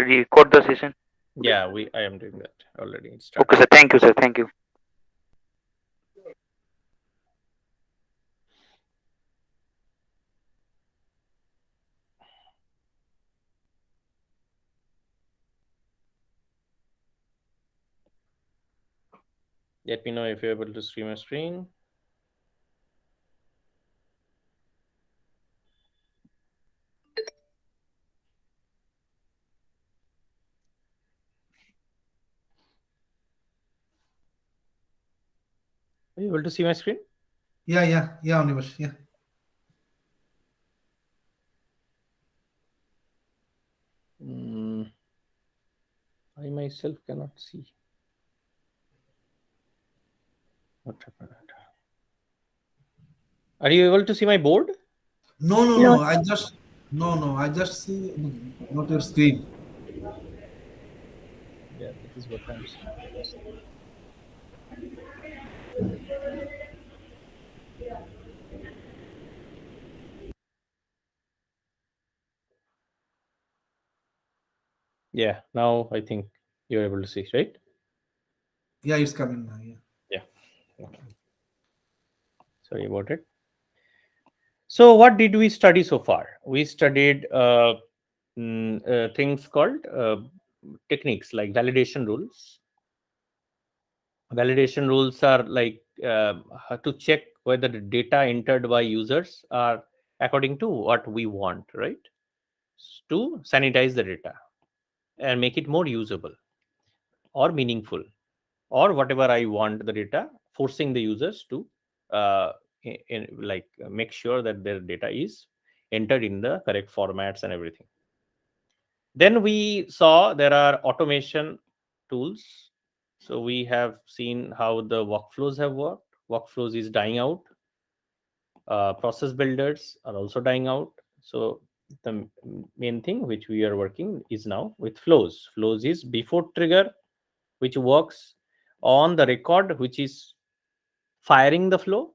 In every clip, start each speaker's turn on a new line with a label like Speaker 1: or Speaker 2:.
Speaker 1: record the session?
Speaker 2: Yeah, I am doing that already. It started.
Speaker 1: Okay, sir. Thank you, sir. Thank you.
Speaker 2: Let me know if you're able to stream a screen. Are you able to see my screen?
Speaker 3: Yeah, Onibash, yeah.
Speaker 2: I myself cannot see. What happened? Are you able to see my board?
Speaker 3: No. I just see not your screen.
Speaker 2: Yeah, that is what I'm saying. Yeah, now I think you're able to see, right?
Speaker 3: Yeah, it's coming now. Yeah.
Speaker 2: Yeah. Okay. Sorry about it. So, what did we study so far? We studied things called techniques like validation rules. Validation rules are like how to check whether the data entered by users are according to what we want, right? To sanitize the data and make it more usable or meaningful or whatever I want the data, forcing the users to make sure that their data is entered in the correct formats and everything. Then we saw there are automation tools. So we have seen how the workflows have worked. Workflows is dying out. Process builders are also dying out. So the main thing which we are working is now with flows. Flows is before trigger, which works on the record which is firing the flow.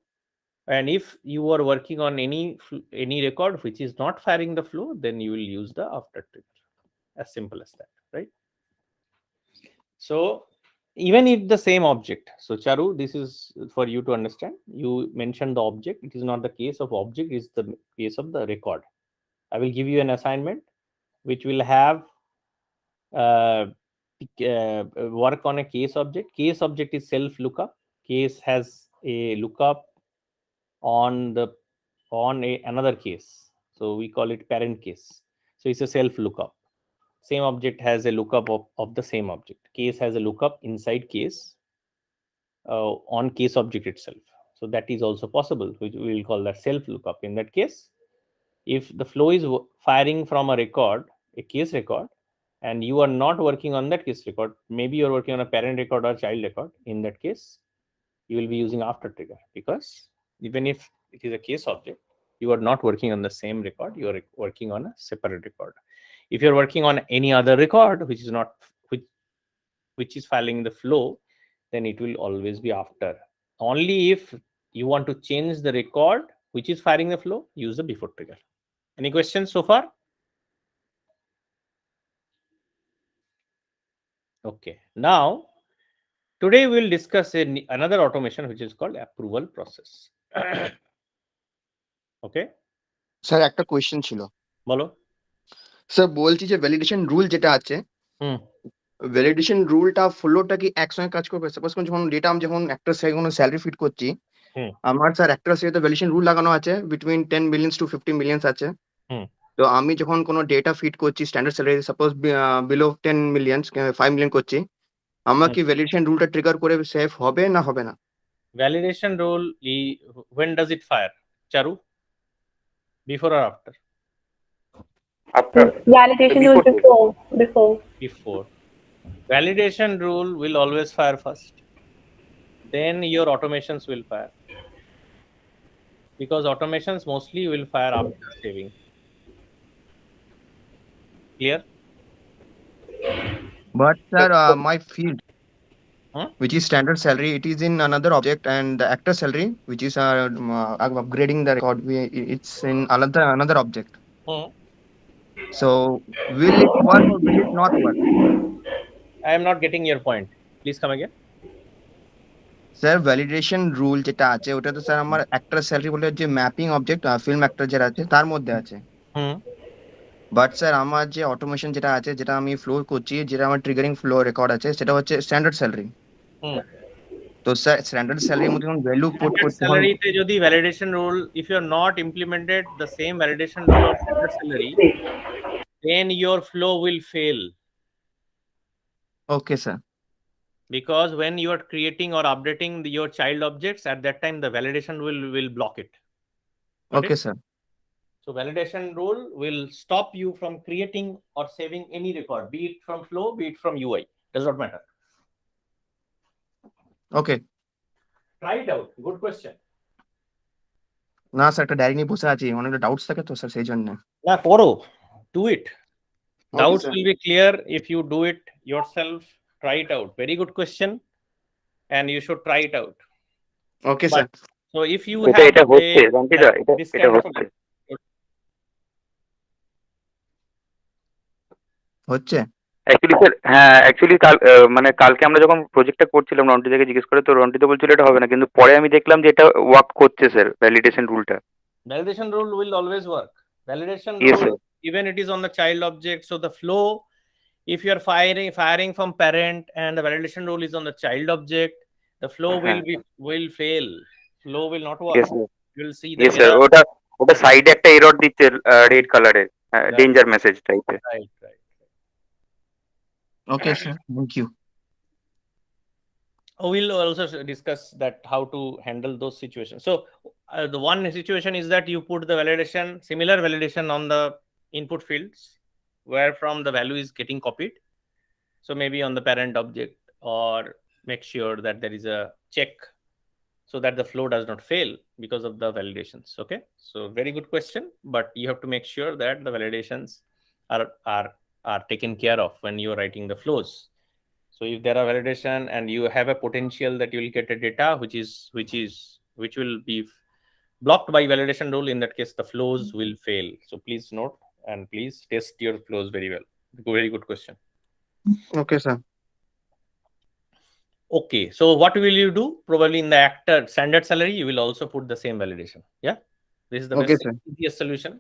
Speaker 2: And if you are working on any record which is not firing the flow, then you will use the after trigger. As simple as that, right? So even if the same object, so Charu, this is for you to understand. You mentioned the object. It is not the case of object, it's the case of the record. I will give you an assignment which will have uh, work on a case object. Case object is self lookup. Case has a lookup on the on another case. So we call it parent case. So it's a self lookup. Same object has a lookup of the same object. Case has a lookup inside case on case object itself. So that is also possible, which we will call that self lookup. In that case, if the flow is firing from a record, a case record, and you are not working on that case record, maybe you're working on a parent record or child record, in that case, you will be using after trigger, because even if it is a case object, you are not working on the same record, you are working on a separate record. If you're working on any other record which is not which is filing the flow, then it will always be after. Only if you want to change the record which is firing the flow, use the before trigger. Any questions so far? Okay. Now, today we will discuss another automation which is called approval process. Okay.
Speaker 4: Sir একটা question ছিল।
Speaker 2: বলো।
Speaker 4: Sir বলছি যে validation rule যেটা আছে, validation রুলটা ফ্লোটা কি একসঙ্গে কাজ করবে? সাপোজ যখন ডেটা আমি যখন একটা কোনো স্যালারি ফিট করছি, আমার স্যার একটা সাথে ভ্যালিডেশন রুল লাগানো আছে বিটুইন 10 মিলিয়ন্স টু 50 মিলিয়ন্স আছে। তো আমি যখন কোনো ডেটা ফিট করছি standard salary, suppose below 10 millions 5 million করছি, আমার কি ভ্যালিডেশন রুলটা ট্রিগার করে সেফ হবে না হবে না?
Speaker 2: Validation rule, when does it fire? Charu? Before or after?
Speaker 1: After.
Speaker 5: Validation rule before.
Speaker 2: Validation rule will always fire first. Then your automations will fire. Because automations mostly will fire after saving. Clear?
Speaker 4: But sir, my feed, which is standard salary, it is in another object, and the actor salary, which is upgrading the record, it's in another object. So will it work or will it not work?
Speaker 2: I am not getting your point. Please come again.
Speaker 4: Sir validation rule যেটা আছে ওটা তো sir আমার actor salary বলে যে mapping object film actor যেটা আছে তার মধ্যে আছে।
Speaker 2: Hmm.
Speaker 4: বাট স্যার আমার যে অটোমেশন যেটা আছে যেটা আমি ফ্লো করছি যেটা আমার ট্রিগারিং ফ্লো রেকর্ড আছে সেটা হচ্ছে স্ট্যান্ডার্ড স্যালারি।
Speaker 2: Hmm.
Speaker 4: তো স্যার স্ট্যান্ডার্ড স্যালারির মধ্যে যখন ভ্যালু পুট
Speaker 2: Standard
Speaker 4: করছি তখন
Speaker 2: salary te jodi validation rule, if you are not implemented the same validation rule of standard salary, then your flow will fail.
Speaker 4: Okay sir.
Speaker 2: Because when you are creating or updating your child objects, at that time the validation will block it. Got
Speaker 4: okay
Speaker 2: it?
Speaker 4: Sir.
Speaker 2: So validation rule will stop you from creating or saving any record, be it from flow, be it from UI. Does not matter.
Speaker 4: Okay.
Speaker 2: Try it out. Good question.
Speaker 4: না sir একটা diary নিয়ে বসে আছি অনেকটা doubts থাকে তো sir সেই জন্য।
Speaker 2: Na poro. Do it.
Speaker 4: Okay,
Speaker 2: Doubts
Speaker 4: sir.
Speaker 2: will be clear if you do it yourself. Try it out. Very good question, and you should try it out.
Speaker 4: Okay
Speaker 2: But
Speaker 4: sir.
Speaker 2: so if you
Speaker 1: এটা
Speaker 2: have
Speaker 1: এটা হচ্ছে রন্টিদা,
Speaker 2: this
Speaker 1: এটা
Speaker 2: kind of
Speaker 1: হচ্ছে
Speaker 4: হচ্ছে?
Speaker 1: Actually sir. হ্যাঁ actually কাল মানে কালকে আমরা যখন প্রজেক্টটা করছিলাম রন্টিদাকে জিজ্ঞেস করে, তো রন্টিদা বলছিল এটা হবে না, কিন্তু পরে আমি দেখলাম যে এটা ওয়ার্ক করছে স্যার, ভ্যালিডেশন রুলটা।
Speaker 2: validation rule will always work. Validation
Speaker 1: Yes,
Speaker 2: rule,
Speaker 1: sir.
Speaker 2: even it is on the child object. So the flow, if you are firing from parent and the validation rule is on the child object, the flow will fail. Flow will not work.
Speaker 1: Yes, sir.
Speaker 2: You will see the
Speaker 1: Yes, sir.
Speaker 2: error.
Speaker 1: ওটা ওটা সাইডে একটা error দিচ্ছে red কালারের,
Speaker 2: Right.
Speaker 1: Danger message টাইপের।
Speaker 2: Right.
Speaker 4: Okay sir, thank you.
Speaker 2: We'll also discuss that how to handle those situations. So the one situation is that you put the validation, similar validation on the input fields where from the value is getting copied. So maybe on the parent object, or make sure that there is a check so that the flow does not fail because of the validations. Okay, so very good question, but you have to make sure that the validations are taken care of when you are writing the flows. So if there are validation and you have a potential that you will get a data which will be blocked by validation rule, in that case the flows will fail. So please note and please test your flows very well. Very good question.
Speaker 4: Okay sir.
Speaker 2: Okay, so what will you do? Probably in the actor standard salary you will also put the same validation. Yeah, this is the
Speaker 4: Okay,
Speaker 2: best
Speaker 4: sir.
Speaker 2: easiest solution.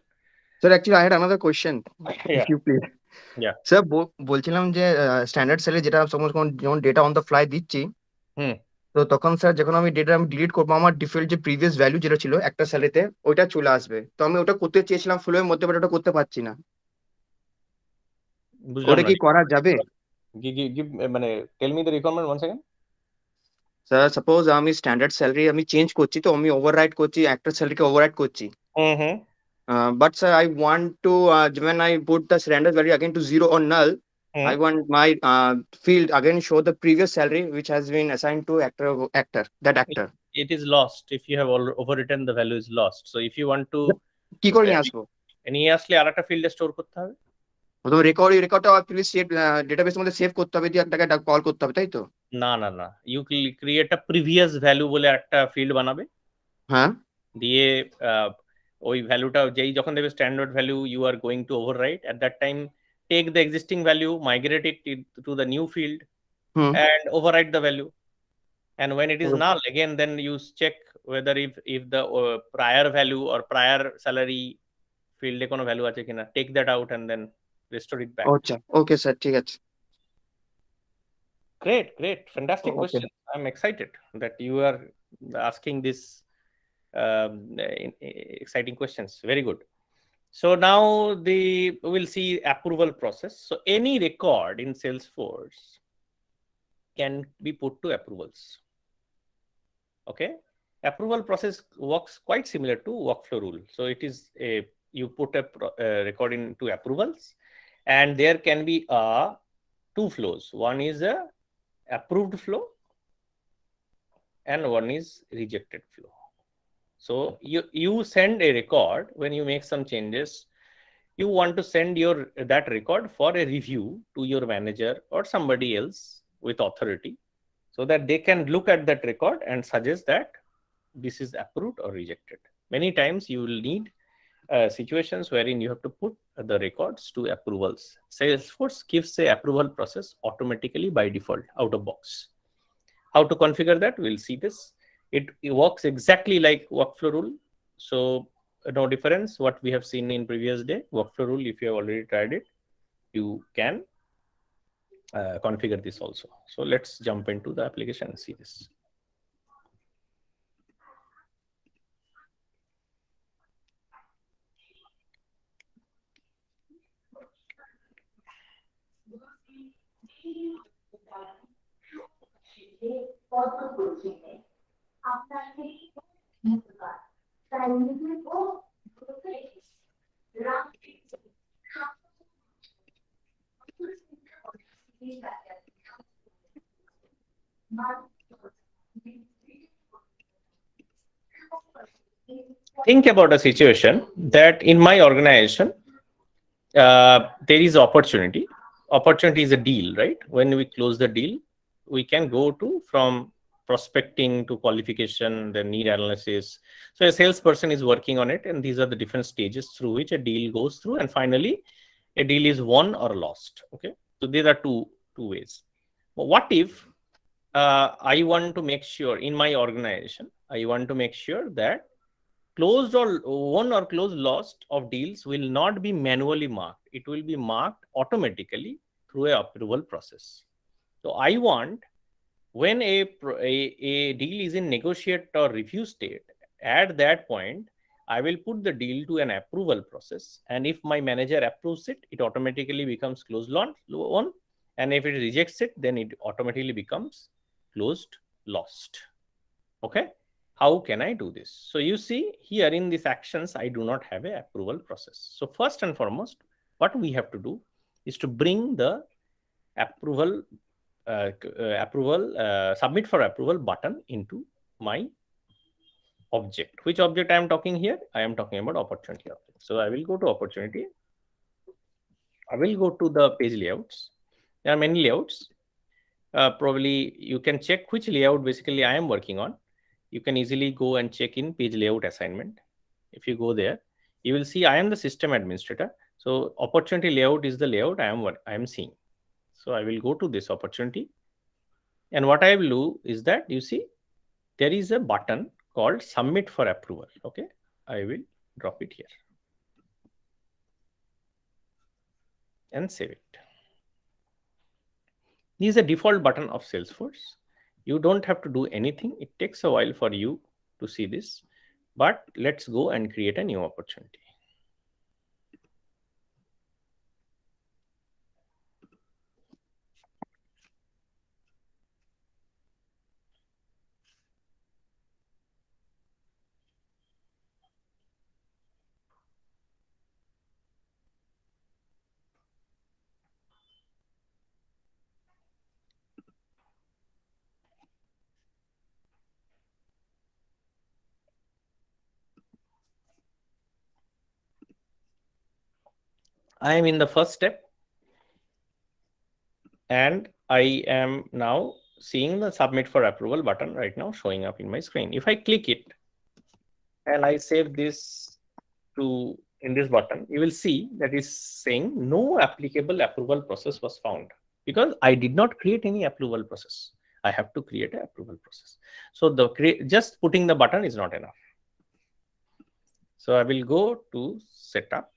Speaker 4: Sir actually I had another question if
Speaker 2: Yeah.
Speaker 4: You please.
Speaker 2: Yeah.
Speaker 4: Sir বলছিলাম যে standard সেলে যেটা suppose যখন data on the fly দিচ্ছি, তো তখন sir যখন আমি ডেটা আমি ডিলিট করবো আমার ডিফল্ট যে প্রিভিয়াস ভ্যালু যেটা ছিল একটা স্যালারিতে ওইটা চলে আসবে। তো আমি ওটা করতে চেয়েছিলাম ফ্লো এর মধ্যে, বাট ওটা করতে পারছি না। ওটা কি করা যাবে?
Speaker 2: Give মানে tell me the requirement once again.
Speaker 4: Sir suppose আমি স্ট্যান্ডার্ড স্যালারি আমি চেঞ্জ করছি, তো আমি ওভাররাইড করছি একটা স্যালারিকে ওভাররাইড করছি। But sir, I want to when I put the surrender value again to 0 or null, I want my field again show the previous salary which has been assigned to that actor.
Speaker 2: It is lost if you have overwritten, the value is lost. So if you want to
Speaker 4: কি করে নিয়ে আসবো?
Speaker 2: নিয়ে আসলে আরেকটা ফিল্ডে store করতে হবে।
Speaker 4: প্রথমে রেকর্ডটা প্লিজ সেভ ডেটাবেসের মধ্যে সেভ করতে হবে, দিয়ে একটাকে কল করতে হবে, তাই তো?
Speaker 2: না, you create a previous value বলে একটা ফিল্ড বানাবে।
Speaker 4: হ্যাঁ,
Speaker 2: দিয়ে ওই ভ্যালুটা যেই যখন দেবে standard value you are going to overwrite, at that time take the existing value, migrate it to the new field and overwrite the value. And when it is null, again then you check whether if the prior value or prior salary field e kono value ache kina, take that out and then restore it back.
Speaker 4: আচ্ছা, okay sir, ঠিক আছে।
Speaker 2: Great, fantastic question. I'm excited that you are asking this exciting questions. Very good. So now we'll see approval process. So any record in Salesforce can be put to approvals. Okay, approval process works quite similar to workflow rule. So it is you put a record into approvals, and there can be two flows. One is a approved flow and one is rejected flow. So you send a record when you make some changes. You want to send that record for a review to your manager or somebody else with authority, so that they can look at that record and suggest that this is approved or rejected. Many times you will need situations wherein you have to put the records to approvals. Salesforce gives a approval process automatically by default out of box. How to configure that? We'll see this. It works exactly like workflow rule. So no difference what we have seen in previous day. Workflow rule, if you have already tried it, you can configure this also. So let's jump into the application and see this. Think about a situation that in my organization, there is opportunity. Opportunity is a deal, right? When we close the deal, we can go to from prospecting to qualification, the need analysis. So a salesperson is working on it, and these are the different stages through which a deal goes through, and finally, a deal is won or lost. Okay, so these are two ways. But what if I want to make sure in my organization, I want to make sure that closed or won or closed lost of deals will not be manually marked. It will be marked automatically through a approval process. So I want when a deal is in negotiate or review state, at that point, I will put the deal to an approval process. And if my manager approves it, it automatically becomes closed won. And if it rejects it, then it automatically becomes closed lost. Okay. How can I do this? So you see here in these actions, I do not have an approval process. So first and foremost, what we have to do is to bring the approval, submit for approval button into my object. Which object I am talking here? I am talking about opportunity object. So I will go to opportunity. I will go to the page layouts. There are many layouts. Probably you can check which layout basically I am working on. You can easily go and check in page layout assignment. If you go there, you will see I am the system administrator. So opportunity layout is the layout I am seeing. So I will go to this opportunity. And what I will do is that you see there is a button called submit for approval. Okay, I will drop it here and save it. This is a default button of Salesforce. You don't have to do anything. It takes a while for you to see this, but let's go and create a new opportunity. I am in the first step and I am now seeing the submit for approval button right now showing up in my screen. If I click it and I save this to in this button, you will see that is saying no applicable approval process was found because I did not create any approval process. I have to create an approval process. So just putting the button is not enough. So I will go to setup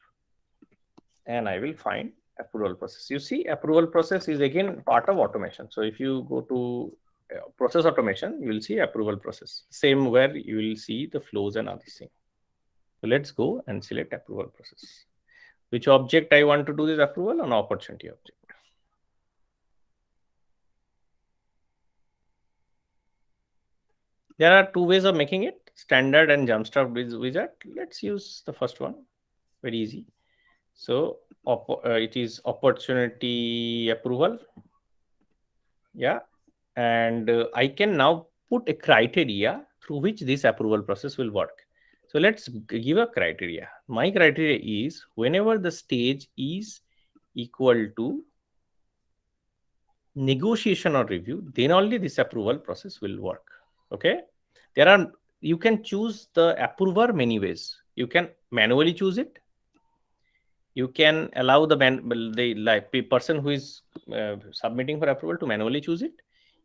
Speaker 2: and I will find approval process. You see, approval process is again part of automation. So if you go to process automation, you will see approval process. Same where you will see the flows and other things. So let's go and select approval process. Which object I want to do this approval on opportunity object. There are two ways of making it, standard and jumpstart wizard. Let's use the first one, very easy. So it is opportunity approval. Yeah. And I can now put a criteria through which this approval process will work. So let's give a criteria. My criteria is whenever the stage is equal to negotiation or review, then only this approval process will work. Okay. You can choose the approver many ways. You can manually choose it. You can allow the person who is submitting for approval to manually choose it.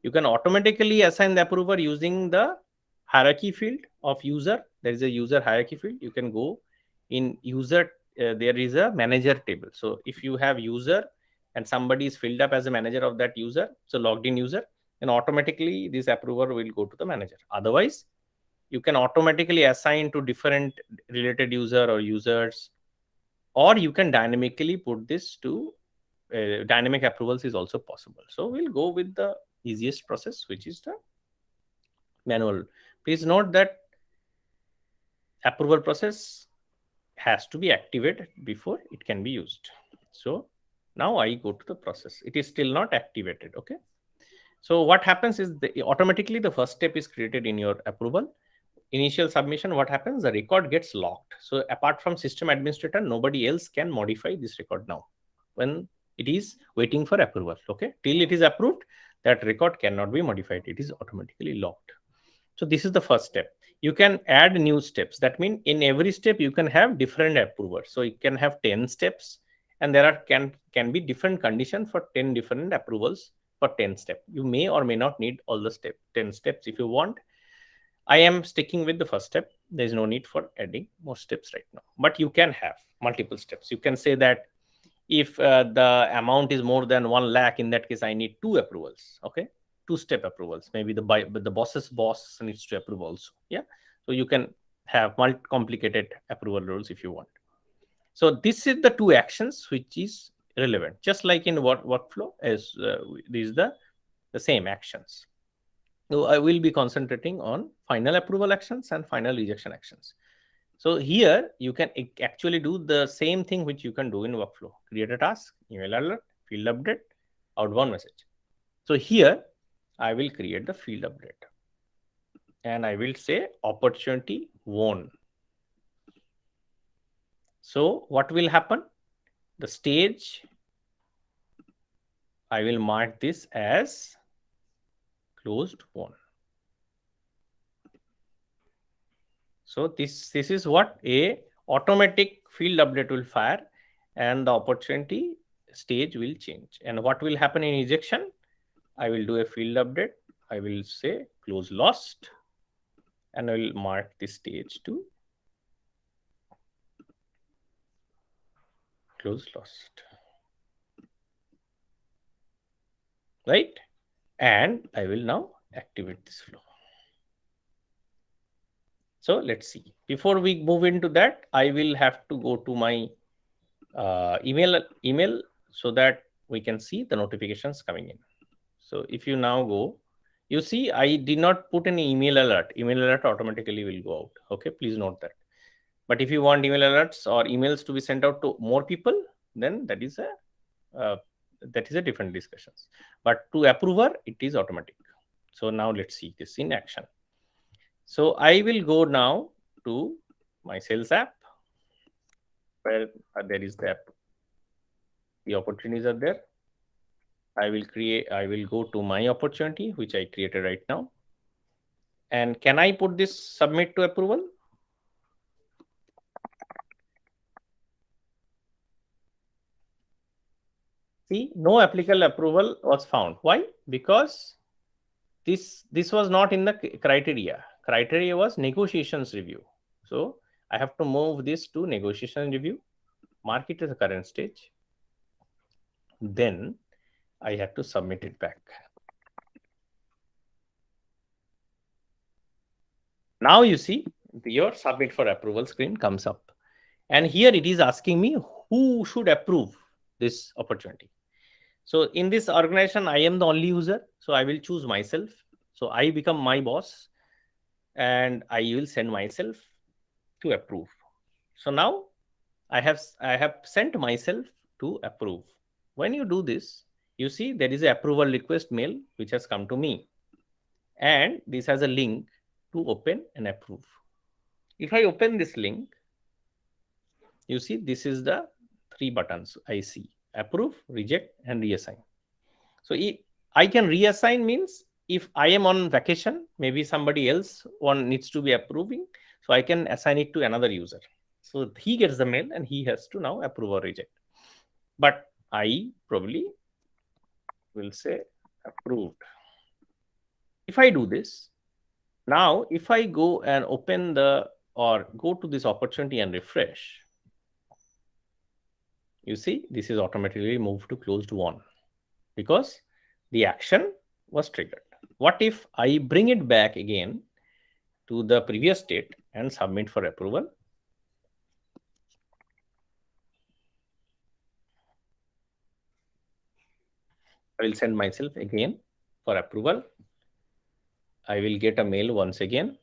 Speaker 2: You can automatically assign the approver using the hierarchy field of user. There is a user hierarchy field. You can go in user. There is a manager table. So if you have user and somebody is filled up as a manager of that user, so logged in user, then automatically this approver will go to the manager. Otherwise, you can automatically assign to different related user or users, or you can dynamically put this to dynamic approvals is also possible. So we'll go with the easiest process, which is the manual. Please note that approval process has to be activated before it can be used. So now I go to the process. It is still not activated. Okay. So what happens is automatically the first step is created in your approval. Initial submission, what happens? The record gets locked. So apart from system administrator, nobody else can modify this record now when it is waiting for approval. Okay. Till it is approved, that record cannot be modified. It is automatically locked. So this is the first step. You can add new steps. That means in every step you can have different approvers. So you can have 10 steps, and there are can be different conditions for 10 different approvals for 10 steps. You may or may not need all the 10 steps if you want. I am sticking with the first step. There is no need for adding more steps right now. But you can have multiple steps. You can say that if the amount is more than 1 lakh, in that case, I need 2 approvals. Okay. 2-step approvals. Maybe the boss's boss needs to approve also. Yeah. So you can have complicated approval rules if you want. So this is the 2 actions which is relevant. Just like in workflow, as these are the same actions. So I will be concentrating on final approval actions and final rejection actions. So here you can actually do the same thing which you can do in workflow. Create a task, email alert, field update, outbound message. So here I will create the field update. And I will say opportunity won. So what will happen? The stage, I will mark this as closed won. So this is what a automatic field update will fire, and the opportunity stage will change. And what will happen in ejection? I will do a field update. I will say close lost, and I will mark this stage to close lost. Right? And I will now activate this flow. So let's see. Before we move into that, I will have to go to my email so that we can see the notifications coming in. So if you now go, you see I did not put any email alert. Email alert automatically will go out. Okay, please note that. But if you want email alerts or emails to be sent out to more people, then that is a different discussion. But to approver, it is automatic. So now let's see this in action. So I will go now to my sales app, where there is the app. The opportunities are there. I will go to my opportunity, which I created right now. And can I put this submit to approval? See, no applicable approval was found. Why? Because this was not in the criteria. Criteria was negotiations review. So I have to move this to negotiation review, mark it as a current stage. Then I have to submit it back. Now you see your submit for approval screen comes up. And here it is asking me who should approve this opportunity. So in this organization, I am the only user. So I will choose myself. So I become my boss, and I will send myself to approve. So now I have sent myself to approve. When you do this, you see there is an approval request mail which has come to me, and this has a link to open and approve. If I open this link, you see this is the 3 buttons I see: approve, reject, and reassign. So I can reassign means if I am on vacation, maybe somebody else needs to be approving, so I can assign it to another user. So he gets the mail and he has to now approve or reject. But I probably will say approved. If I do this, now if I go and open the or go to this opportunity and refresh, you see this is automatically moved to closed one because the action was triggered. What if I bring it back again to the previous state and submit for approval? I will send myself again for approval. I will get a mail once again.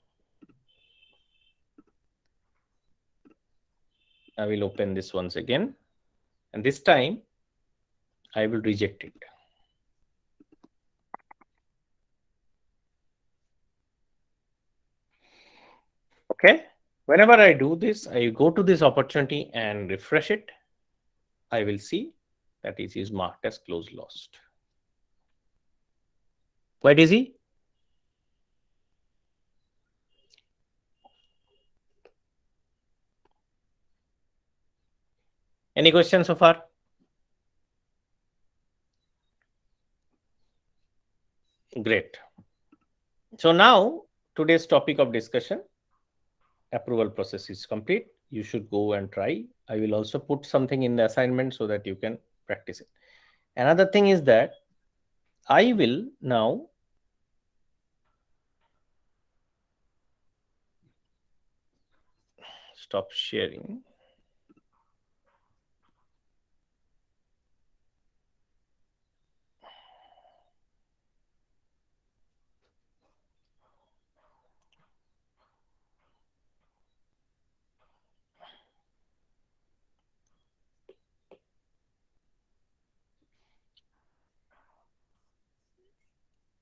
Speaker 2: I will open this once again, and this time I will reject it. Okay. Whenever I do this, I go to this opportunity and refresh it. I will see that it is marked as close lost. Quite easy. Any questions so far? Great. So now today's topic of discussion, approval process is complete. You should go and try. I will also put something in the assignment so that you can practice it. Another thing is that I will now stop sharing.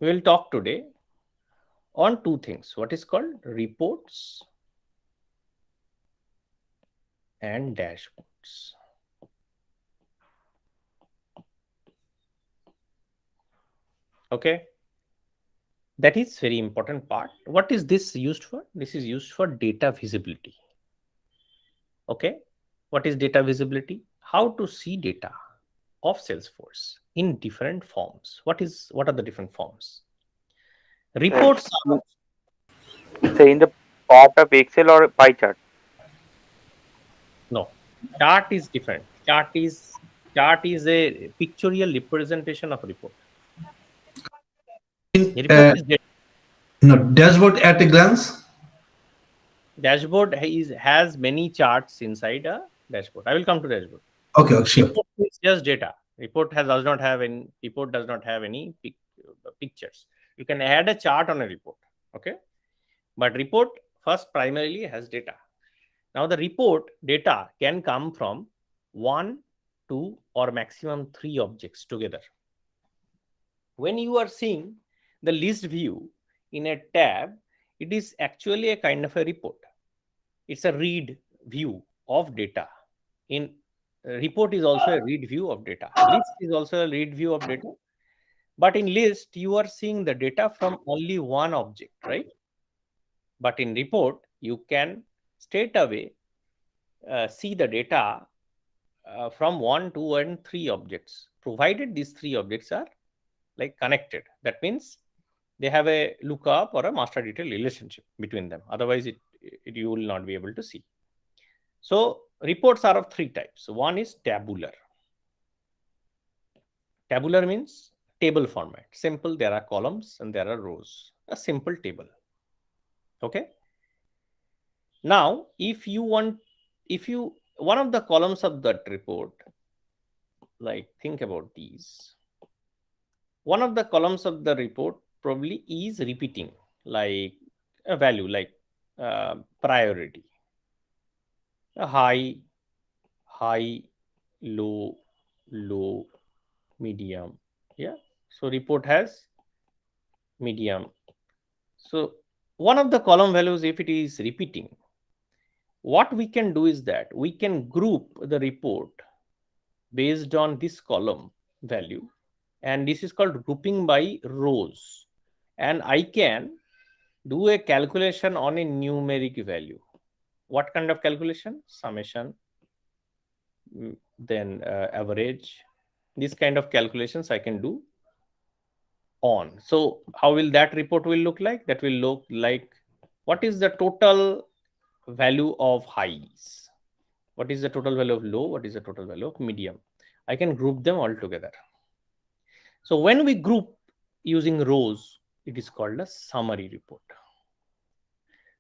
Speaker 2: We will talk today on two things, what is called reports and dashboards. Okay, that is very important part. What is this used for? This is used for data visibility. Okay, what is data visibility? How to see data of Salesforce in different forms. What are the different forms? Reports are,
Speaker 1: Say in the part of Excel or pie chart.
Speaker 2: no, chart is different. Chart is a pictorial representation of report. Report is data.
Speaker 3: No, dashboard at a glance.
Speaker 2: Dashboard has many charts inside a dashboard. I will come to dashboard.
Speaker 3: Okay, sure.
Speaker 2: Report is just data. Report does not have any pictures. You can add a chart on a report. Okay, but report first primarily has data. Now the report data can come from 1, 2, or maximum 3 objects together. When you are seeing the list view in a tab, it is actually a kind of a report. It's a read view of data. In report is also a read view of data. List is also a read view of data. But in list, you are seeing the data from only one object, right? But in report, you can straight away see the data from 1, 2, and 3 objects, provided these 3 objects are like connected. That means they have a lookup or a master detail relationship between them. Otherwise, you will not be able to see. So reports are of 3 types. One is tabular. Tabular means table format. Simple, there are columns and there are rows. A simple table. Okay. Now, one of the columns of that report, like think about these. One of the columns of the report probably is repeating, like a value, like priority, a high, low, medium. Yeah. So report has medium. So one of the column values, if it is repeating, what we can do is that we can group the report based on this column value, and this is called grouping by rows, and I can do a calculation on a numeric value. what kind of calculation? Summation, then average. These kind of calculations I can do on. So how will that report will look like? That will look like what is the total value of highs? What is the total value of low? What is the total value of medium? I can group them all together. So when we group using rows, it is called a summary report.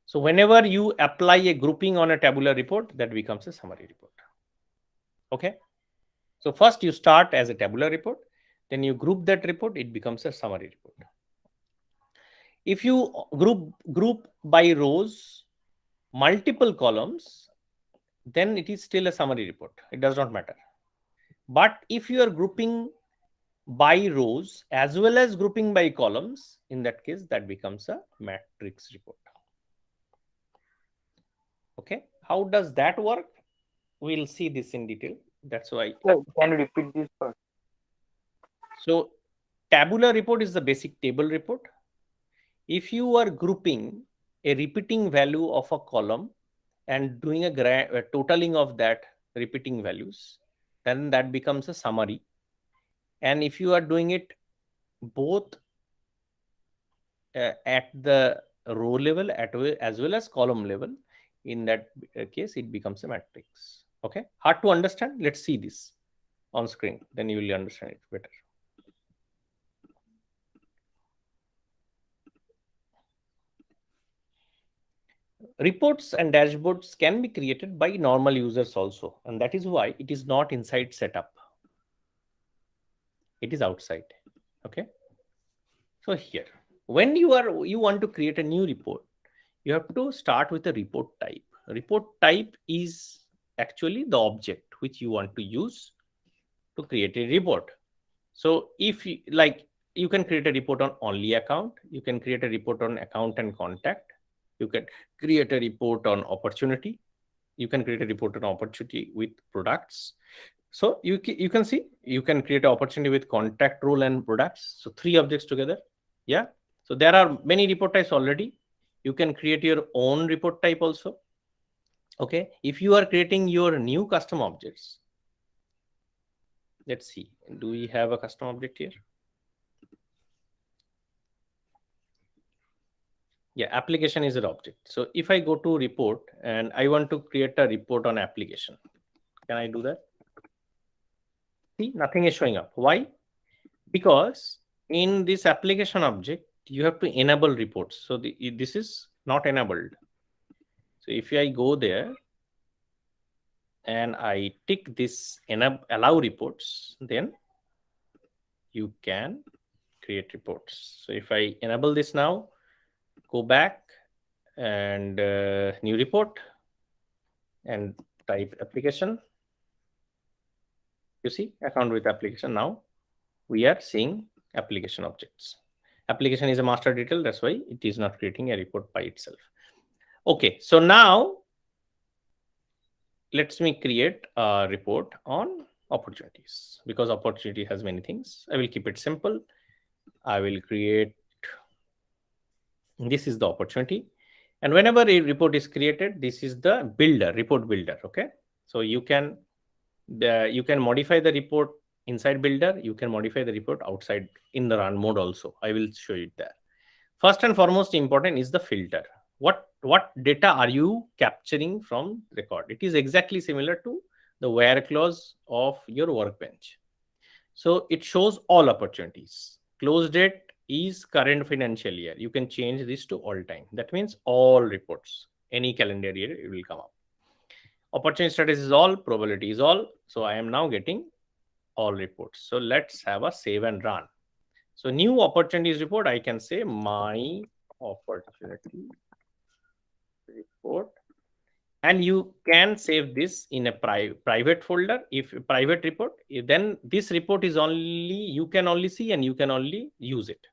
Speaker 2: So whenever you apply a grouping on a tabular report, that becomes a summary report. Okay. So first you start as a tabular report, then you group that report, it becomes a summary report. If you group by rows, multiple columns, then it is still a summary report. It does not matter. But if you are grouping by rows as well as grouping by columns, in that case, that becomes a matrix report. Okay, how does that work? We'll see this in detail. That's why.
Speaker 1: Can you repeat this first?
Speaker 2: So tabular report is the basic table report. If you are grouping a repeating value of a column and doing a totaling of that repeating values, then that becomes a summary. And if you are doing it both at the row level as well as column level, in that case it becomes a matrix. Okay, hard to understand? Let's see this on screen, then you will understand it better. Reports and dashboards can be created by normal users also, and that is why it is not inside setup. It is outside. Okay. So here, when you want to create a new report, you have to start with a report type. Report type is actually the object which you want to use to create a report. So if you you can create a report on only account, you can create a report on account and contact, you can create a report on opportunity, you can create a report on opportunity with products. So you can see, you can create an opportunity with contact, role and products. So 3 objects together. Yeah. So there are many report types already. You can create your own report type also. Okay. If you are creating your new custom objects, let's see, do we have a custom object here? Yeah, application is an object. So if I go to report and I want to create a report on application, can I do that? See, nothing is showing up. Why? Because in this application object, you have to enable reports. So this is not enabled. So if I go there and I tick this allow reports, then you can create reports. So if I enable this now, go back and new report and type application. You see, account with application. Now we are seeing application objects. Application is a master detail, that's why it is not creating a report by itself. Okay, so now let's me create a report on opportunities, because opportunity has many things. I will keep it simple. I will create, this is the opportunity, and whenever a report is created, this is the builder, report builder. Okay, so you can modify the report inside builder, you can modify the report outside in the run mode also. I will show you there. First and foremost important is the filter. What data are you capturing from record? It is exactly similar to the where clause of your workbench. So it shows all opportunities. Close date is current financial year. You can change this to all time. That means all reports, any calendar year, it will come up. Opportunity status is all, probability is all. So I am now getting all reports. So let's have a save and run. So new opportunities report, I can say my opportunity report, and you can save this in a private folder. If private report, then this report is only, you can only see and you can only use it.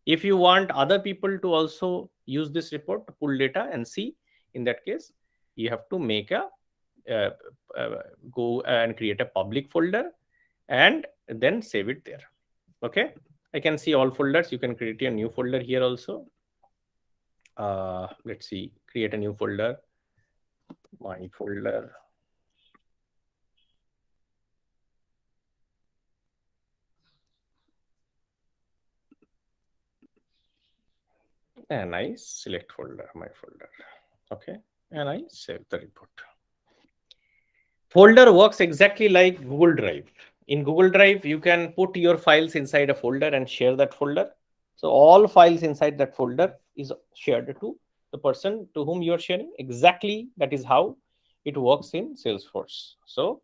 Speaker 2: If you want other people to also use this report to pull data and see, in that case, you have to make a go and create a public folder and then save it there. Okay, I can see all folders. You can create a new folder here also. Let's see, create a new folder. My folder. And I select folder, my folder. Okay. And I save the report. Folder works exactly like Google Drive. In Google Drive, you can put your files inside a folder and share that folder. So all files inside that folder is shared to the person to whom you are sharing. Exactly that is how it works in Salesforce. So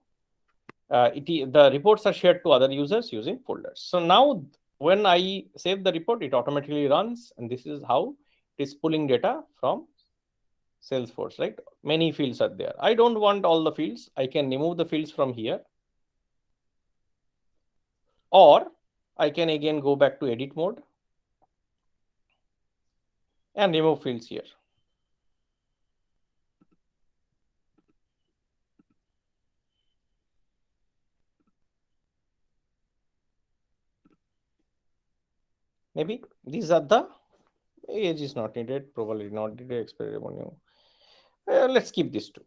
Speaker 2: the reports are shared to other users using folders. So now when I save the report, it automatically runs, and this is how it is pulling data from Salesforce, right? Many fields are there. I don't want all the fields. I can remove the fields from here, or I can again go back to edit mode and remove fields here. Maybe these are the age is not needed, probably not needed, expiry revenue. Let's keep this too.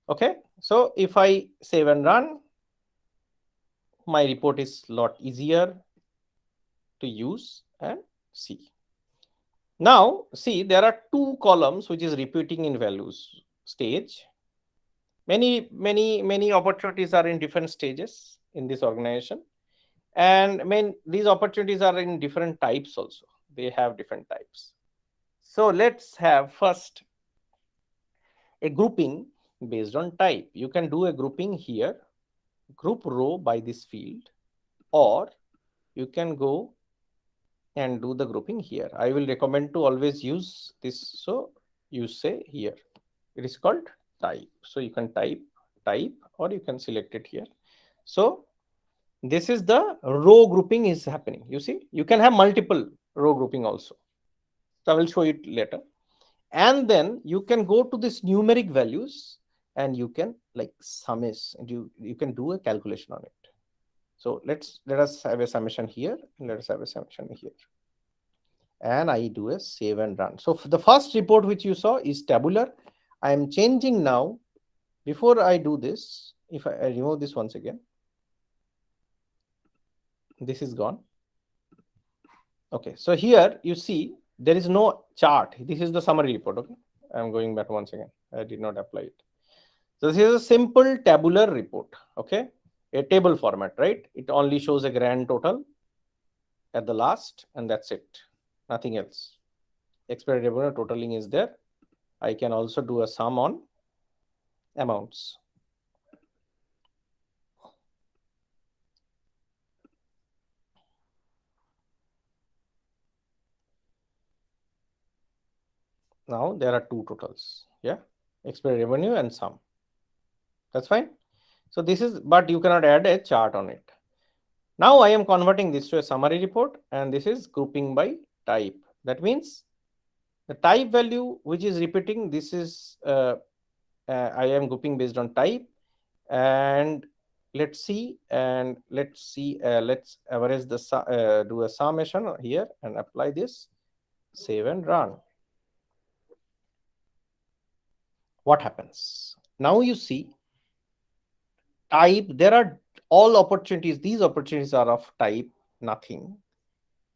Speaker 2: Okay, so if I save and run, my report is a lot easier to use and see. Now, see, there are two columns which is repeating in values stage. Many opportunities are in different stages in this organization, and these opportunities are in different types also. They have different types. So let's have first a grouping based on type. You can do a grouping here, group row by this field, or you can go and do the grouping here. I will recommend to always use this. So you say here, it is called type. So you can type, or you can select it here. So this is the row grouping is happening. You see, you can have multiple row grouping also. So I will show it later. And then you can go to this numeric values and you can like sum is, and you can do a calculation on it. So let us have a summation here, and let us have a summation here. And I do a save and run. So the first report which you saw is tabular. I am changing now. Before I do this, if I remove this once again, this is gone. Okay, so here you see there is no chart. This is the summary report. Okay, I'm going back once again. I did not apply it. So this is a simple tabular report. Okay, a table format, right? It only shows a grand total at the last, and that's it. Nothing else. Expiry revenue totaling is there. I can also do a sum on amounts. Now there are two totals. Yeah, expiry revenue and sum. That's fine. So this is, but you cannot add a chart on it. Now I am converting this to a summary report, and this is grouping by type. That means the type value which is repeating, this is I am grouping based on type. And let's see, let's average the do a summation here and apply this, save and run. What happens now? You see type, there are all opportunities. These opportunities are of type nothing.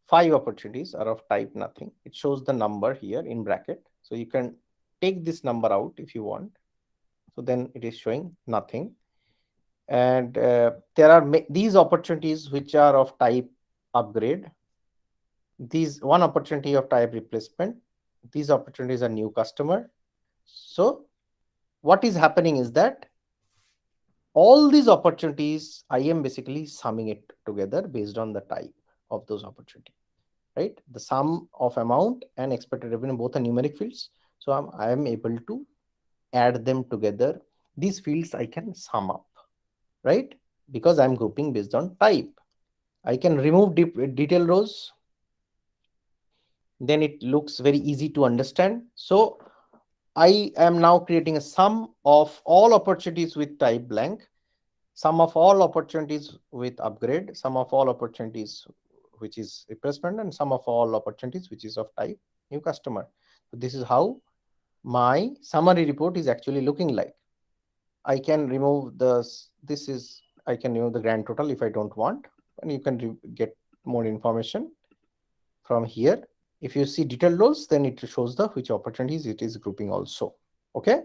Speaker 2: 5 opportunities are of type nothing. It shows the number here in bracket. So you can take this number out if you want. So then it is showing nothing. And there are these opportunities which are of type upgrade. These one opportunity of type replacement. These opportunities are new customer. So what is happening is that all these opportunities, I am basically summing it together based on the type of those opportunities, right? The sum of amount and expected revenue, both are numeric fields. So I am able to add them together. These fields I can sum up, right? Because I'm grouping based on type. I can remove detail rows. Then it looks very easy to understand. So I am now creating a sum of all opportunities with type blank, sum of all opportunities with upgrade, sum of all opportunities which is replacement, and sum of all opportunities which is of type new customer. So this is how my summary report is actually looking like. I can remove I can remove the grand total if I don't want, and you can get more information from here. If you see detailed roles, then it shows the which opportunities it is grouping also. Okay,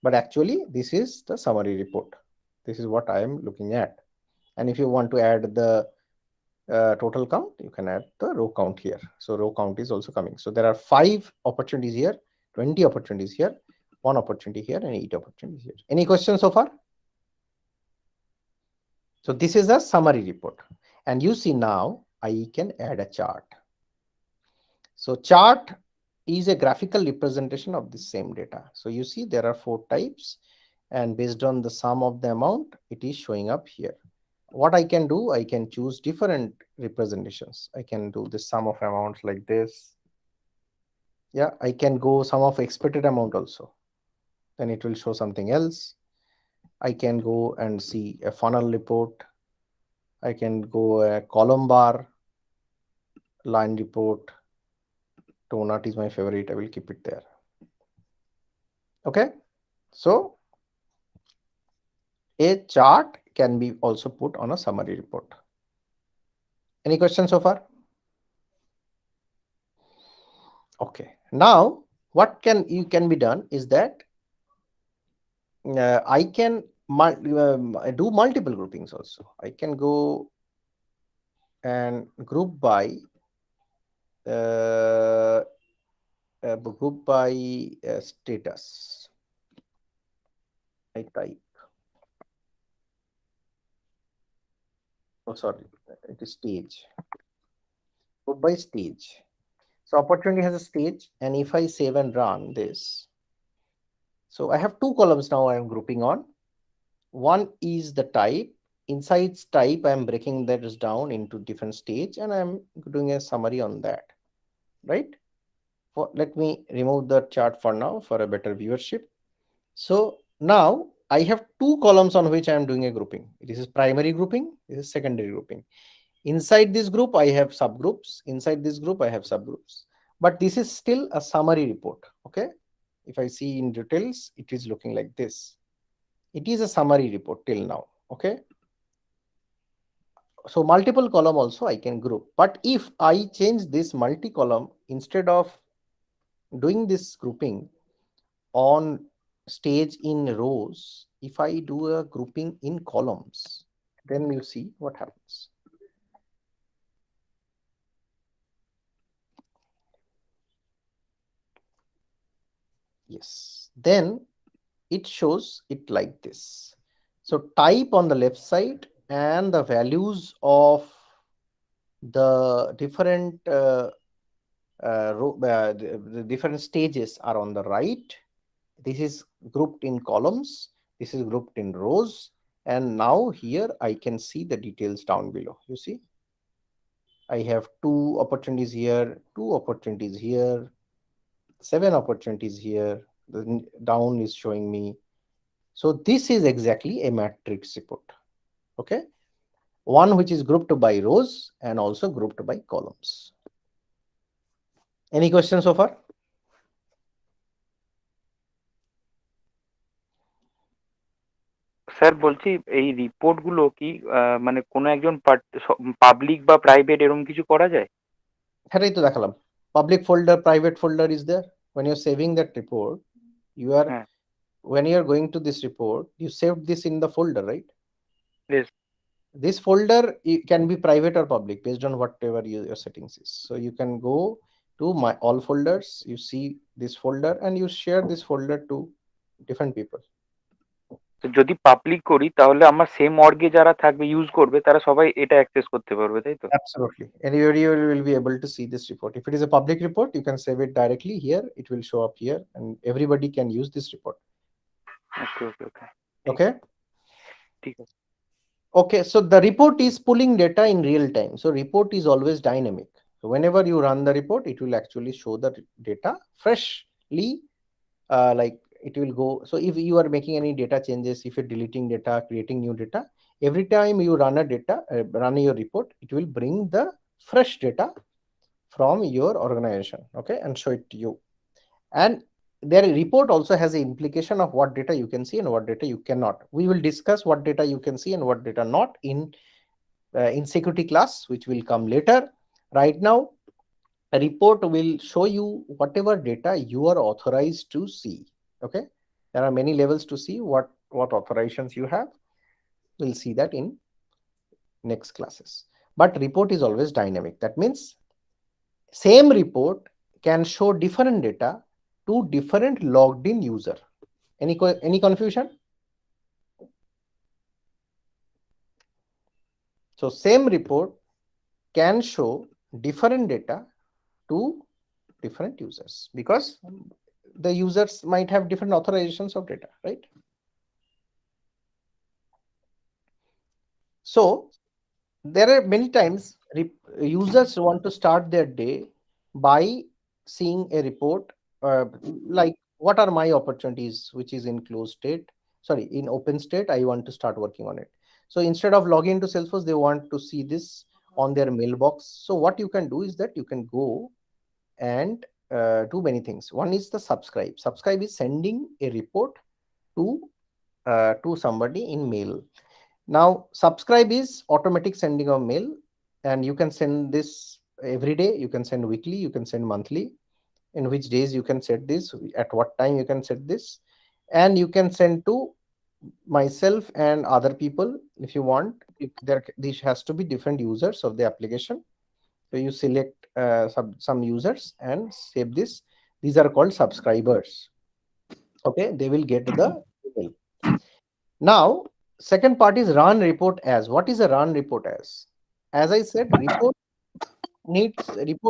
Speaker 2: but actually this is the summary report. This is what I am looking at. And if you want to add the total count, you can add the row count here. So row count is also coming. So there are 5 opportunities here, 20 opportunities here, 1 opportunity here, and 8 opportunities here. Any questions so far? So this is a summary report. And you see now I can add a chart. So chart is a graphical representation of the same data. So you see there are 4 types, and based on the sum of the amount, it is showing up here. What I can do, I can choose different representations. I can do the sum of amounts like this. Yeah, I can go sum of expected amount also. Then it will show something else. I can go and see a funnel report. I can go a column bar, line report. Donut is my favorite. I will keep it there. Okay, so a chart can be also put on a summary report. Any questions so far? Okay, now what can be done is that I can do multiple groupings also. I can go and group by status. I type. Oh, sorry, it is stage. Group by stage. So opportunity has a stage, and if I save and run this, so I have 2 columns now I am grouping on. One is the type. Inside type, I am breaking that down into different stage, and I am doing a summary on that, right? Let me remove the chart for now for a better viewership. So now I have 2 columns on which I am doing a grouping. This is primary grouping, this is secondary grouping. Inside this group, I have subgroups. Inside this group, I have subgroups. But this is still a summary report, okay? If I see in details, it is looking like this. It is a summary report till now, okay? So multiple column also I can group. But if I change this multi-column, instead of doing this grouping on stage in rows, if I do a grouping in columns, then you see what happens. Yes, then it shows it like this. So type on the left side and the values of the different the different stages are on the right. This is grouped in columns, this is grouped in rows, and now here I can see the details down below. You see, I have 2 opportunities here, 2 opportunities here, 7 opportunities here. The down is showing me. So this is exactly a matrix report. Okay, one which is grouped by rows and also grouped by columns. Any questions so far?
Speaker 1: Sir বলছি এই report গুলো কি মানে কোনো একজন public বা private এরকম কিছু করা যায়?
Speaker 2: সেটাই তো দেখালাম। Public folder, private folder is there. When you're saving that report, you are when you are going to this report, you saved this in the folder, right?
Speaker 1: Yes.
Speaker 2: This folder can be private or public based on whatever your settings is. So you can go to my all folders, you see this folder, and you share this folder to different people.
Speaker 1: তো যদি public করি তাহলে আমার same অর্গে যারা থাকবে use করবে তারা সবাই এটা অ্যাক্সেস করতে পারবে, তাই তো?
Speaker 2: Absolutely. Anybody will be able to see this report. If it is a public report, you can save it directly here. It will show up here, and everybody can use this report. Okay. Okay, so the report is pulling data in real time. So report is always dynamic. So whenever you run the report, it will actually show the data freshly, like it will go. So if you are making any data changes, if you're deleting data, creating new data, every time you run run your report, it will bring the fresh data from your organization, okay, and show it to you. And their report also has an implication of what data you can see and what data you cannot. We will discuss what data you can see and what data not in security class, which will come later. Right now, a report will show you whatever data you are authorized to see. Okay, there are many levels to see what authorizations you have. We'll see that in next classes. But report is always dynamic. That means same report can show different data to different logged in user. Any confusion? So same report can show different data to different users because the users might have different authorizations of data, right? So there are many times users want to start their day by seeing a report like what are my opportunities which is in closed state, sorry, in open state. I want to start working on it. So instead of logging into Salesforce, they want to see this on their mailbox. So what you can do is that you can go and do many things. One is the subscribe. Subscribe is sending a report to somebody in mail. Now, subscribe is automatic sending of mail, and you can send this every day. You can send weekly. You can send monthly. In which days you can set this? At what time you can set this? And you can send to myself and other people if you want. If this has to be different users of the application. So you select some users and save this. These are called subscribers. Okay, they will get the email. Now, second part is run report as. What is a run report as? As I said, report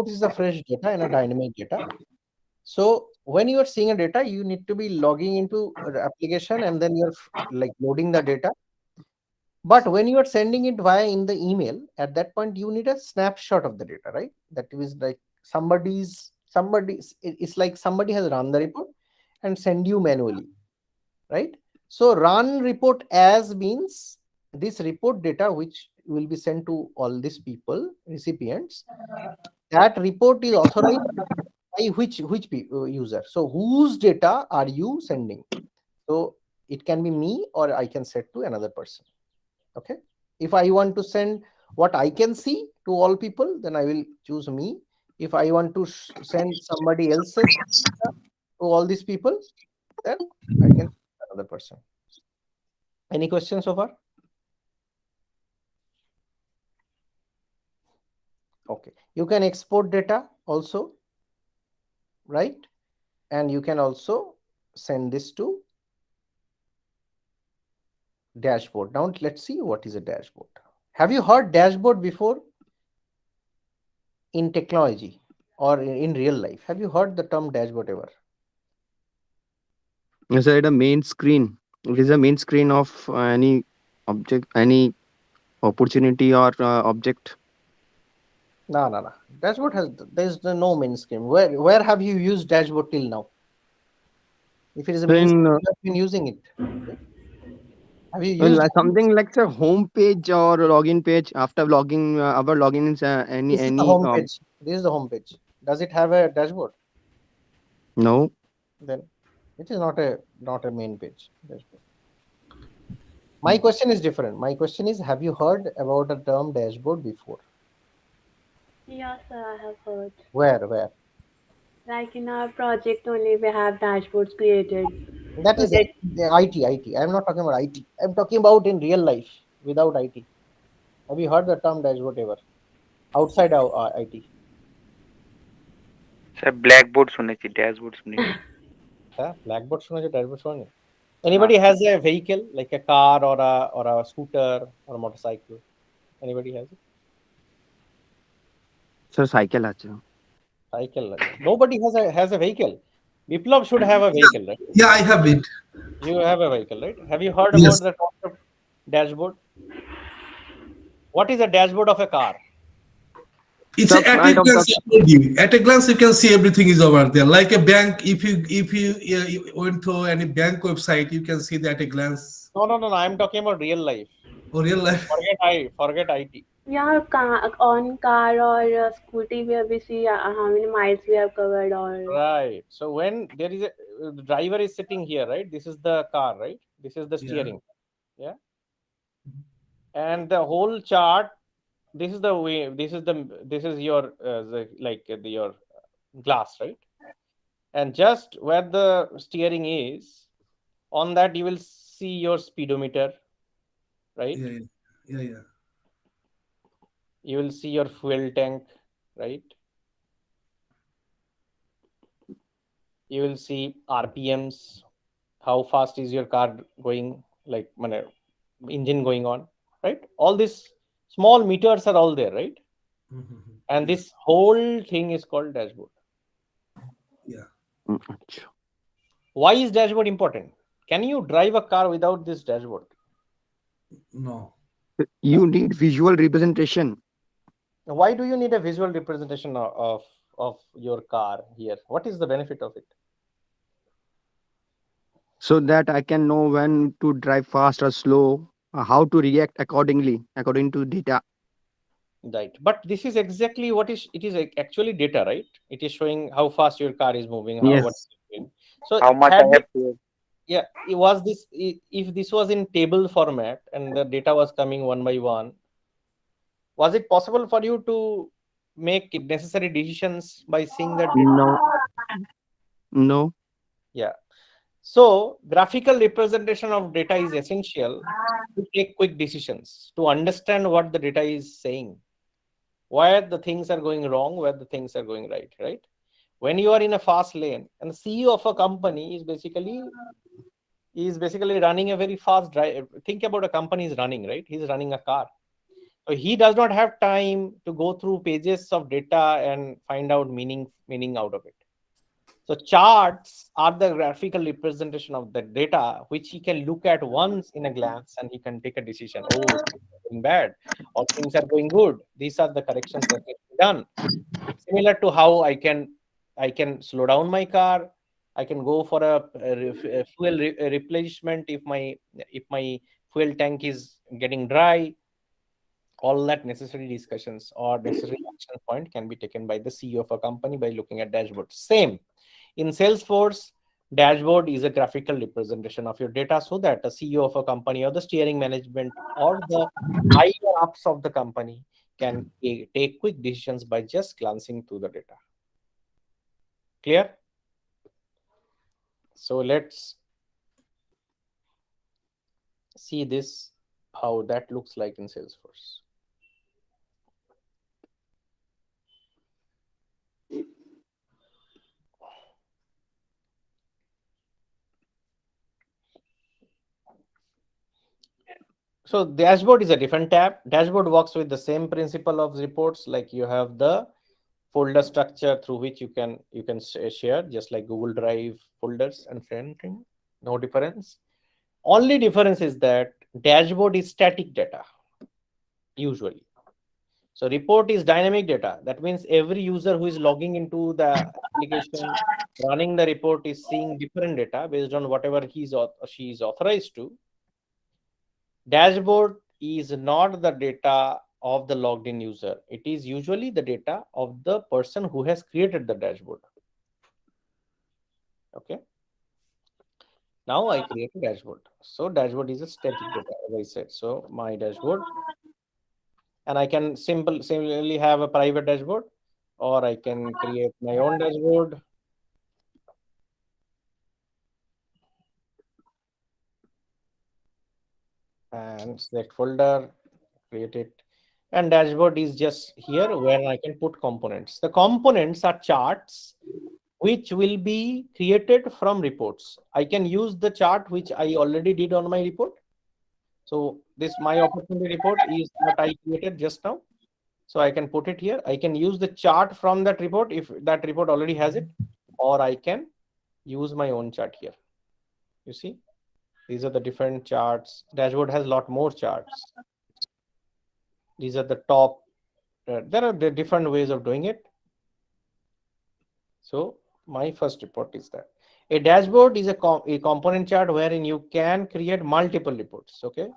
Speaker 2: is the fresh data and a dynamic data. So when you are seeing a data, you need to be logging into the application and then you're like loading the data. But when you are sending it via in the email, at that point you need a snapshot of the data, right? That is like it's like somebody has run the report and send you manually, right? So run report as means this report data which will be sent to all these people, recipients, that report is authorized by which user. So whose data are you sending? So it can be me or I can set to another person. Okay. If I want to send what I can see to all people, then I will choose me. If I want to send somebody else's data to all these people, then I can another person. Any questions so far? Okay. You can export data also, right? And you can also send this to dashboard. Now let's see what is a dashboard. Have you heard dashboard before in technology or in real life? Have you heard the term dashboard ever?
Speaker 4: Is it a main screen? It is a main screen of any object, any opportunity or object.
Speaker 2: No. Dashboard there's no main screen. Where have you used dashboard till now? If it is a main
Speaker 4: In
Speaker 2: screen, you have been using it. Right? Have you used
Speaker 4: something like a home page or login page after logging our login is
Speaker 2: this is the
Speaker 4: any
Speaker 2: home page. This is the home page. Does it have a dashboard?
Speaker 4: no.
Speaker 2: Then it is not a main page dashboard. My question is different. My question is, have you heard about the term dashboard before?
Speaker 5: Yes, sir, I have heard.
Speaker 2: Where?
Speaker 5: Like in our project only, we have dashboards created.
Speaker 2: That
Speaker 5: So
Speaker 2: is
Speaker 5: that
Speaker 2: the IT. I'm not talking about IT. I'm talking about in real life without IT. Have you heard the term dashboard ever? Outside of IT.
Speaker 1: Sir blackboard শুনেছি, dashboard শুনিনি।
Speaker 2: Blackboard শুনেছো, dashboard শুনেনি? Anybody has a vehicle like a car or a scooter or a motorcycle? Anybody has it?
Speaker 4: Sir, cycle আছে.
Speaker 2: Cycle. Nobody has a vehicle. Biplab should have a vehicle, right?
Speaker 3: Yeah, I have it.
Speaker 2: You have a vehicle, right? Have you heard
Speaker 3: Yes.
Speaker 2: about the concept dashboard? What is a dashboard of a car?
Speaker 3: It's
Speaker 4: The
Speaker 3: at a
Speaker 4: kind of
Speaker 3: glance.
Speaker 4: the
Speaker 3: I told you. At a glance, you can see everything is over there. Like a bank, if you went to any bank website, you can see that at a glance.
Speaker 2: No. I'm talking about real life.
Speaker 3: Or real life.
Speaker 2: Forget IT.
Speaker 5: yeah, on car or scooty where we see how many miles we have covered or
Speaker 2: Right. So when there is the driver is sitting here, right? This is the car, right? This is the steering. Yeah. And the whole chart, this is the way, this is your your glass, right? And just where the steering is, on that you will see your speedometer, right?
Speaker 3: Yeah.
Speaker 2: You will see your fuel tank, right? You will see RPMs, how fast is your car going, like engine going on, right? All these small meters are all there, right? And this whole thing is called dashboard.
Speaker 3: Yeah.
Speaker 2: Why is dashboard important? Can you drive a car without this dashboard?
Speaker 3: No.
Speaker 4: You need visual representation.
Speaker 2: Why do you need a visual representation of your car here? What is the benefit of it?
Speaker 4: So that I can know when to drive fast or slow, how to react accordingly, according to data.
Speaker 2: Right, but this is exactly what it is actually data, right? It is showing how fast your car is moving, how what
Speaker 4: Yes.
Speaker 2: is doing. So
Speaker 1: How much I have paid.
Speaker 2: yeah, if this was in table format and the data was coming one by one, was it possible for you to make necessary decisions by seeing that data?
Speaker 4: No.
Speaker 2: Yeah. So graphical representation of data is essential to take quick decisions, to understand what the data is saying, where the things are going wrong, where the things are going right, right? When you are in a fast lane, and the CEO of a company is basically running a very fast drive. Think about a company is running, right? He's running a car. So he does not have time to go through pages of data and find out meaning out of it. So charts are the graphical representation of the data, which he can look at once in a glance and he can take a decision. Oh, things are going bad or things are going good. These are the corrections that need to be done. Similar to how I can slow down my car. I can go for a fuel replacement if my fuel tank is getting dry. All that necessary discussions or necessary action point can be taken by the CEO of a company by looking at dashboard. Same in Salesforce, dashboard is a graphical representation of your data so that the CEO of a company or the steering management or the higher ups of the company can take quick decisions by just glancing through the data. Clear? So let's see this, how that looks like in Salesforce. So dashboard is a different tab. Dashboard works with the same principle of reports, like you have the folder structure through which you can share, just like Google Drive folders and same thing. No difference. Only difference is that dashboard is static data usually. So report is dynamic data. That means every user who is logging into the application running the report is seeing different data based on whatever he's or she is authorized to. Dashboard is not the data of the logged in user. It is usually the data of the person who has created the dashboard. Okay. Now I create a dashboard. So dashboard is a static data, as I said. So my dashboard, and I can simply have a private dashboard, or I can create my own dashboard. And select folder, create it. And dashboard is just here where I can put components. The components are charts which will be created from reports. I can use the chart which I already did on my report. So this my opportunity report is what I created just now. So I can put it here. I can use the chart from that report if that report already has it, or I can use my own chart here. You see, these are the different charts. Dashboard has a lot more charts. These are the top. There are the different ways of doing it. So my first report is that a dashboard is a component chart wherein you can create multiple reports. Okay,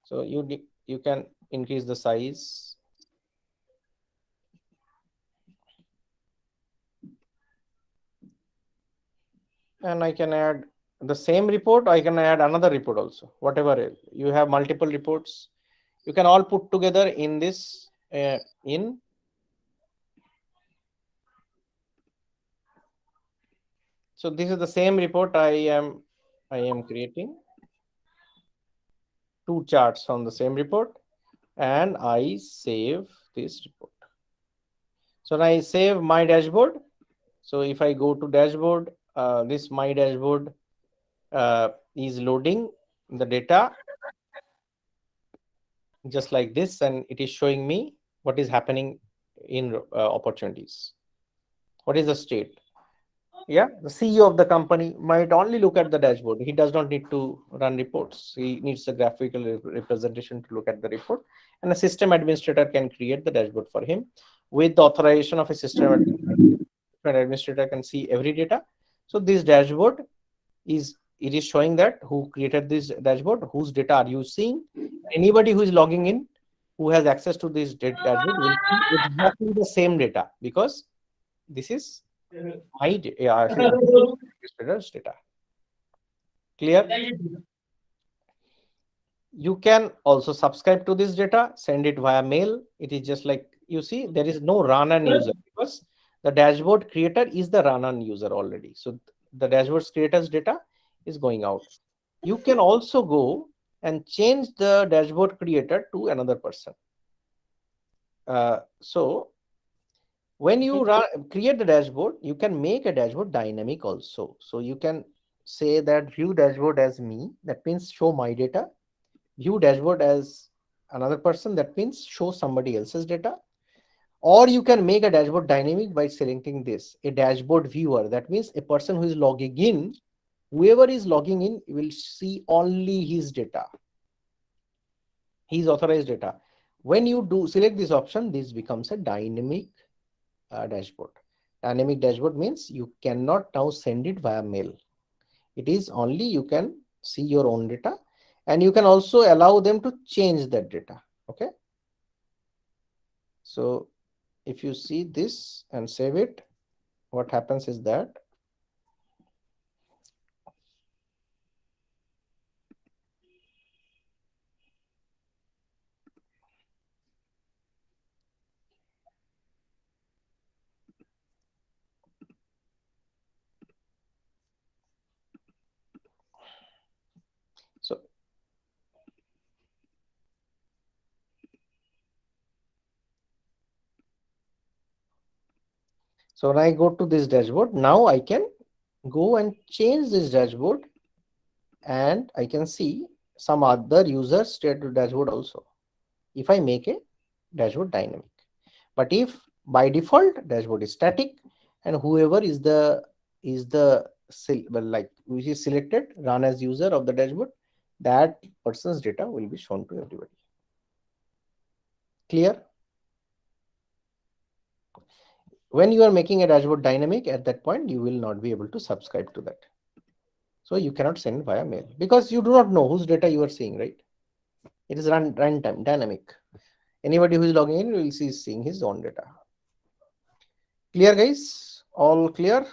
Speaker 2: so you can increase the size. and I can add the same report. I can add another report also. Whatever you have, multiple reports, you can all put together in this in so this is the same report I am creating two charts from the same report, and I save this report. So now I save my dashboard. So if I go to dashboard, this my dashboard is loading the data just like this, and it is showing me what is happening in opportunities. What is the state? Yeah, the CEO of the company might only look at the dashboard. He does not need to run reports. He needs a graphical representation to look at the report, and a system administrator can create the dashboard for him with the authorization of a system administrator. Administrator can see every data. So this dashboard is showing that who created this dashboard, whose data are you seeing. Anybody who is logging in, who has access to this dashboard, will see exactly the same data, because this is my administrator's data. Clear? You can also subscribe to this data, send it via mail. It is just like, you see, there is no run-on user, because the dashboard creator is the run-on user already. So the dashboard creator's data is going out. You can also go and change the dashboard creator to another person. So when you create the dashboard, you can make a dashboard dynamic also. So you can say that view dashboard as me, that means show my data. View dashboard as another person, that means show somebody else's data. Or you can make a dashboard dynamic by selecting this, a dashboard viewer. That means a person who is logging in, whoever is logging in will see only his data, his authorized data. When you do select this option, this becomes a dynamic dashboard. Dynamic dashboard means you cannot now send it via mail. It is only you can see your own data, and you can also allow them to change that data. Okay. So if you see this and save it, what happens is that so when I go to this dashboard, now I can go and change this dashboard, and I can see some other users state to dashboard also, if I make a dashboard dynamic. But if by default dashboard is static, and whoever is the like which is selected run as user of the dashboard, that person's data will be shown to everybody. Clear? When you are making a dashboard dynamic, at that point you will not be able to subscribe to that. So you cannot send via mail, because you do not know whose data you are seeing, right? It is runtime dynamic. Anybody who is logging in will see seeing his own data. Clear, guys? All clear?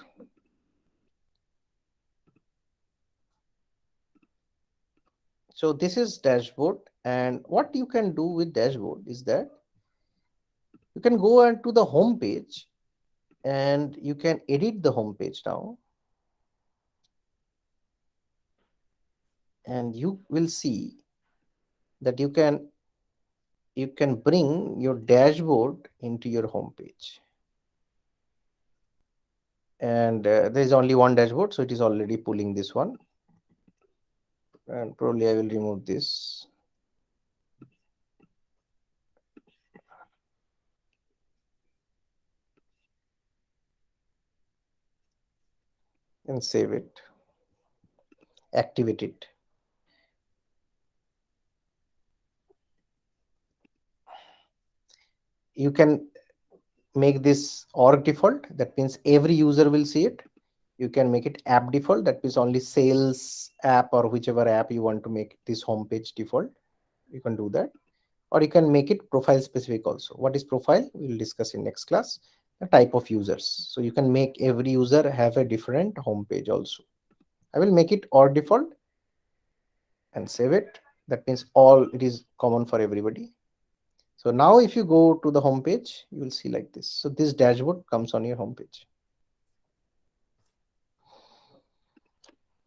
Speaker 2: So this is dashboard, and what you can do with dashboard is that you can go into the home page, and you can edit the home page now, and you will see that you can bring your dashboard into your home page. And there is only one dashboard, so it is already pulling this one, and probably I will remove this. And save it, activate it. You can make this org default, that means every user will see it. You can make it app default, that means only sales app or whichever app you want to make this homepage default. You can do that. Or you can make it profile specific also. What is profile? We will discuss in next class. The type of users. So you can make every user have a different homepage also. I will make it or default and save it. That means all it is common for everybody. So now if you go to the home page, you will see like this. So this dashboard comes on your home page.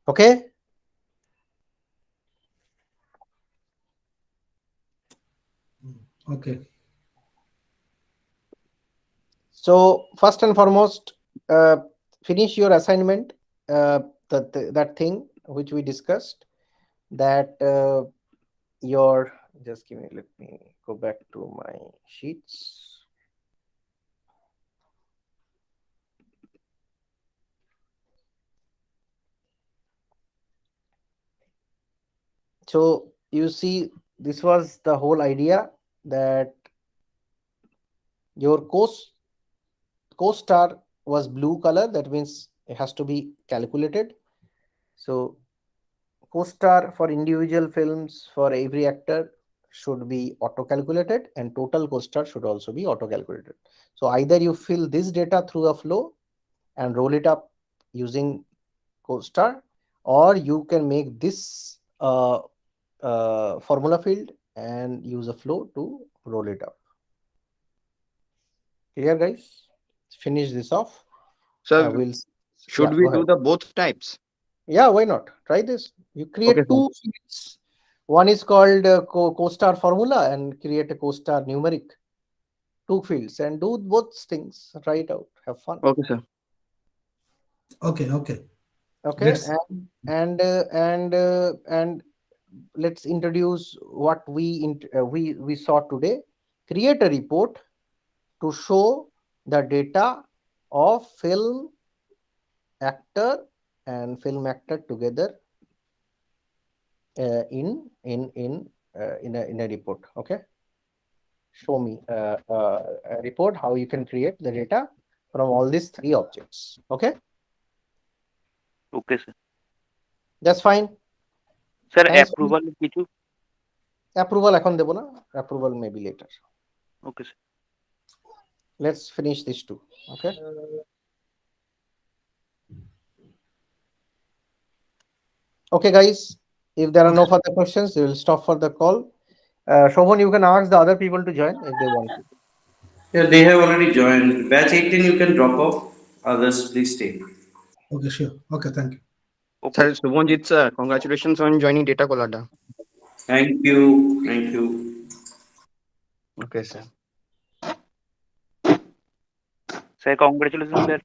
Speaker 2: Okay.
Speaker 3: Okay.
Speaker 2: So first and foremost, finish your assignment. That thing which we discussed, that your, just give me, let me go back to my sheets. So you see, this was the whole idea, that your co-star was blue color. That means it has to be calculated. So co-star for individual films for every actor should be auto calculated, and total co-star should also be auto calculated. So either you fill this data through a flow and roll it up using co-star, or you can make this formula field and use a flow to roll it up. Clear, guys? Finish this off.
Speaker 4: So should we do the both types?
Speaker 2: Yeah, why not? Try this. You create two fields. One is called co-star formula, and create a co-star numeric. Two fields, and do both things. Try it out. Have fun.
Speaker 4: Okay, sir.
Speaker 3: Okay.
Speaker 2: Okay.
Speaker 3: Let's-
Speaker 2: And let's introduce what we saw today. Create a report to show the data of film actor and film actor together in a report. Okay, show me a report how you can create the data from all these three objects. Okay,
Speaker 1: Okay, sir.
Speaker 2: that's fine.
Speaker 1: Sir,
Speaker 2: Thanks.
Speaker 1: approval কিছু?
Speaker 2: Approval এখন দেব না, approval maybe later.
Speaker 1: Okay, sir.
Speaker 2: Let's finish this too. Okay. Okay, guys. If there are no further questions, we will stop for the call. Shobhan, you can ask the other people to join if they want to.
Speaker 6: Yeah, they have already joined. Batch 18, you can drop off. Others, please stay.
Speaker 3: Okay, sure. Okay, thank you.
Speaker 1: Okay.
Speaker 4: Sir, Subhanjit sir, congratulations on joining Data Colada.
Speaker 6: Thank you. Thank you.
Speaker 4: Okay, sir.
Speaker 1: Sir, congratulations, sir.